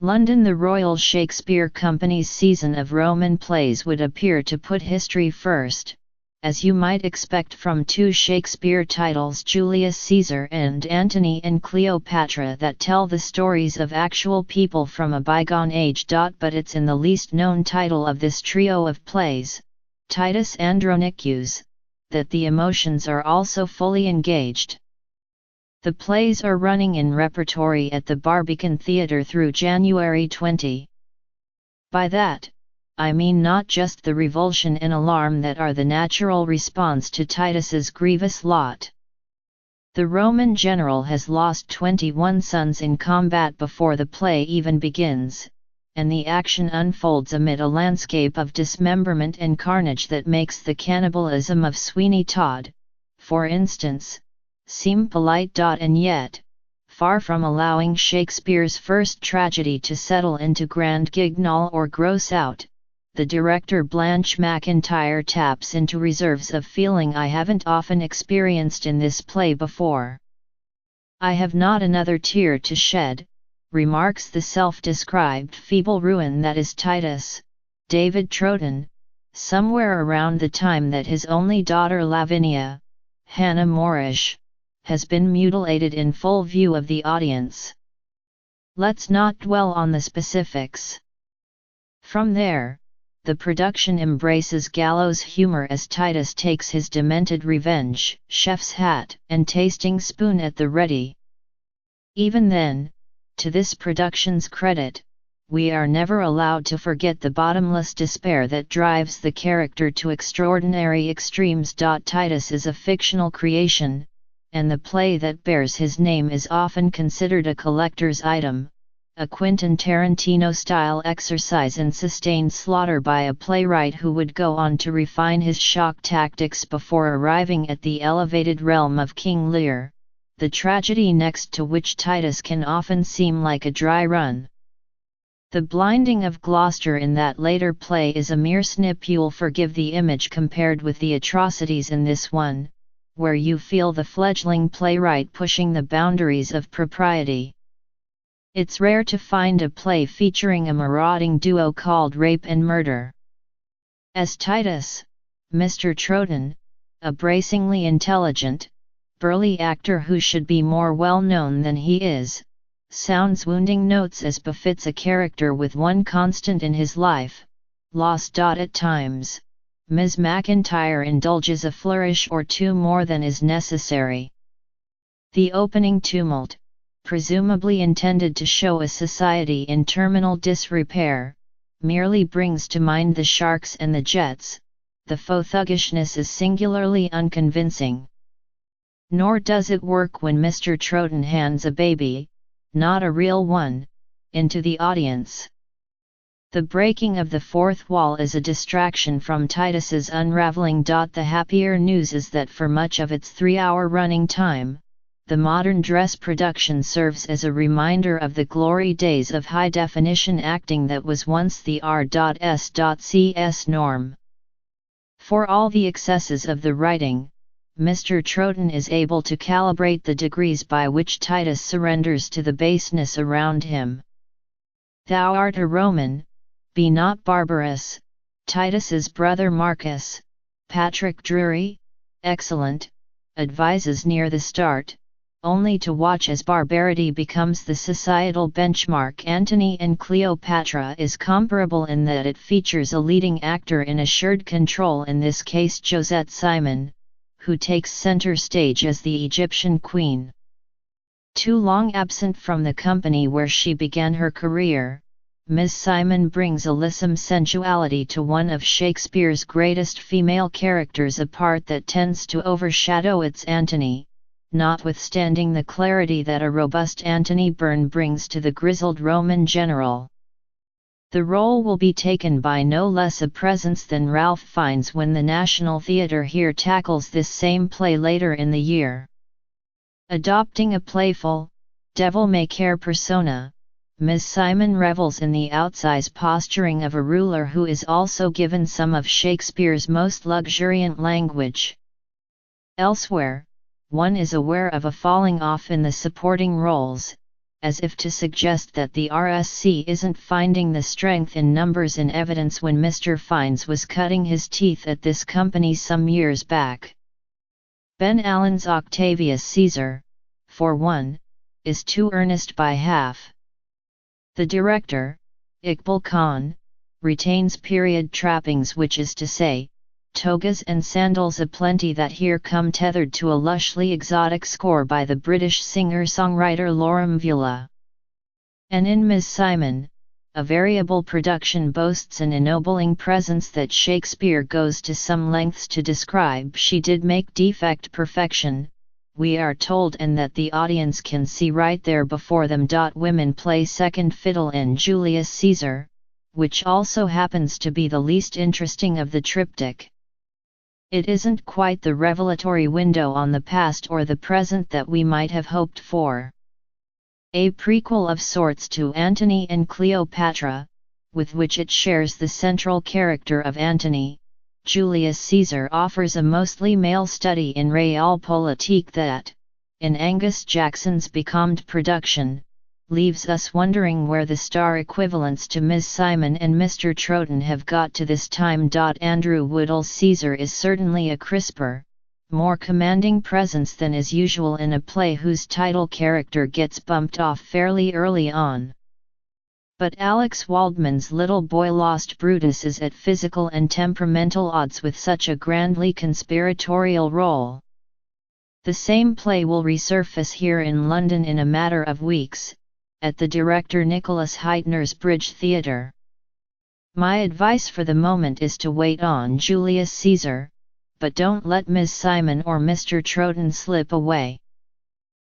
London. The Royal Shakespeare Company's season of Roman plays would appear to put history first, as you might expect from two Shakespeare titles, Julius Caesar and Antony and Cleopatra, that tell the stories of actual people from a bygone age. But it's in the least known title of this trio of plays, Titus Andronicus, that the emotions are also fully engaged. The plays are running in repertory at the Barbican Theatre through January 20. By that, I mean not just the revulsion and alarm that are the natural response to Titus's grievous lot. The Roman general has lost 21 sons in combat before the play even begins, and the action unfolds amid a landscape of dismemberment and carnage that makes the cannibalism of Sweeney Todd, for instance, seem polite. And yet, far from allowing Shakespeare's first tragedy to settle into grand guignol or gross out, the director Blanche McIntyre taps into reserves of feeling I haven't often experienced in this play before. "I have not another tear to shed," remarks the self-described feeble ruin that is Titus, David Troughton, somewhere around the time that his only daughter Lavinia, Hannah Morish, has been mutilated in full view of the audience. Let's not dwell on the specifics. From there, the production embraces gallows humor as Titus takes his demented revenge, chef's hat and tasting spoon at the ready. Even then, to this production's credit, we are never allowed to forget the bottomless despair that drives the character to extraordinary extremes. Titus is a fictional creation, and the play that bears his name is often considered a collector's item, a Quentin Tarantino-style exercise in sustained slaughter by a playwright who would go on to refine his shock tactics before arriving at the elevated realm of King Lear, the tragedy next to which Titus can often seem like a dry run. The blinding of Gloucester in that later play is a mere snip. You'll forgive the image compared with the atrocities in this one, where you feel the fledgling playwright pushing the boundaries of propriety. It's rare to find a play featuring a marauding duo called Rape and Murder. As Titus, Mr. Troughton, a bracingly intelligent, burly actor who should be more well known than he is, sounds wounding notes as befits a character with one constant in his life, loss. At times, Ms. McIntyre indulges a flourish or two more than is necessary. The opening tumult, presumably intended to show a society in terminal disrepair, merely brings to mind the sharks and the jets. The faux thuggishness is singularly unconvincing. Nor does it work when Mr. Troughton hands a baby, not a real one, into the audience. The breaking of the fourth wall is a distraction from Titus's unraveling. The happier news is that for much of its 3-hour running time, the modern dress production serves as a reminder of the glory days of high-definition acting that was once the R.S.CS norm. For all the excesses of the writing, Mr. Troughton is able to calibrate the degrees by which Titus surrenders to the baseness around him. "Thou art a Roman, be not barbarous," Titus's brother Marcus, Patrick Drury, excellent, advises near the start, only to watch as barbarity becomes the societal benchmark. Antony and Cleopatra is comparable in that it features a leading actor in assured control, in this case Josette Simon, who takes center stage as the Egyptian queen. Too long absent from the company where she began her career, Ms. Simon brings a lissom sensuality to one of Shakespeare's greatest female characters, a part that tends to overshadow its Antony, notwithstanding the clarity that a robust Antony Byrne brings to the grizzled Roman general. The role will be taken by no less a presence than Ralph Fiennes when the National Theatre here tackles this same play later in the year. Adopting a playful, devil-may-care persona, Ms. Simon revels in the outsized posturing of a ruler who is also given some of Shakespeare's most luxuriant language. Elsewhere, one is aware of a falling off in the supporting roles, as if to suggest that the RSC isn't finding the strength in numbers in evidence when Mr. Fiennes was cutting his teeth at this company some years back. Ben Allen's Octavius Caesar, for one, is too earnest by half. The director, Iqbal Khan, retains period trappings, which is to say, togas and sandals aplenty that here come tethered to a lushly exotic score by the British singer-songwriter Laura Mvula. And in Ms. Simon, a variable production boasts an ennobling presence that Shakespeare goes to some lengths to describe. She did make defect perfection, we are told, and that the audience can see right there before them. Women play second fiddle in Julius Caesar, which also happens to be the least interesting of the triptych. It isn't quite the revelatory window on the past or the present that we might have hoped for. A prequel of sorts to Antony and Cleopatra, with which it shares the central character of Antony, Julius Caesar offers a mostly male study in realpolitik that, in Angus Jackson's becalmed production, leaves us wondering where the star equivalents to Ms. Simon and Mr. Troughton have got to this time. Andrew Woodall's Caesar is certainly a crisper, more commanding presence than is usual in a play whose title character gets bumped off fairly early on. But Alex Waldman's Little Boy Lost Brutus is at physical and temperamental odds with such a grandly conspiratorial role. The same play will resurface here in London in a matter of weeks, at the director Nicholas Heitner's Bridge Theatre. My advice for the moment is to wait on Julius Caesar, but don't let Ms. Simon or Mr. Troughton slip away.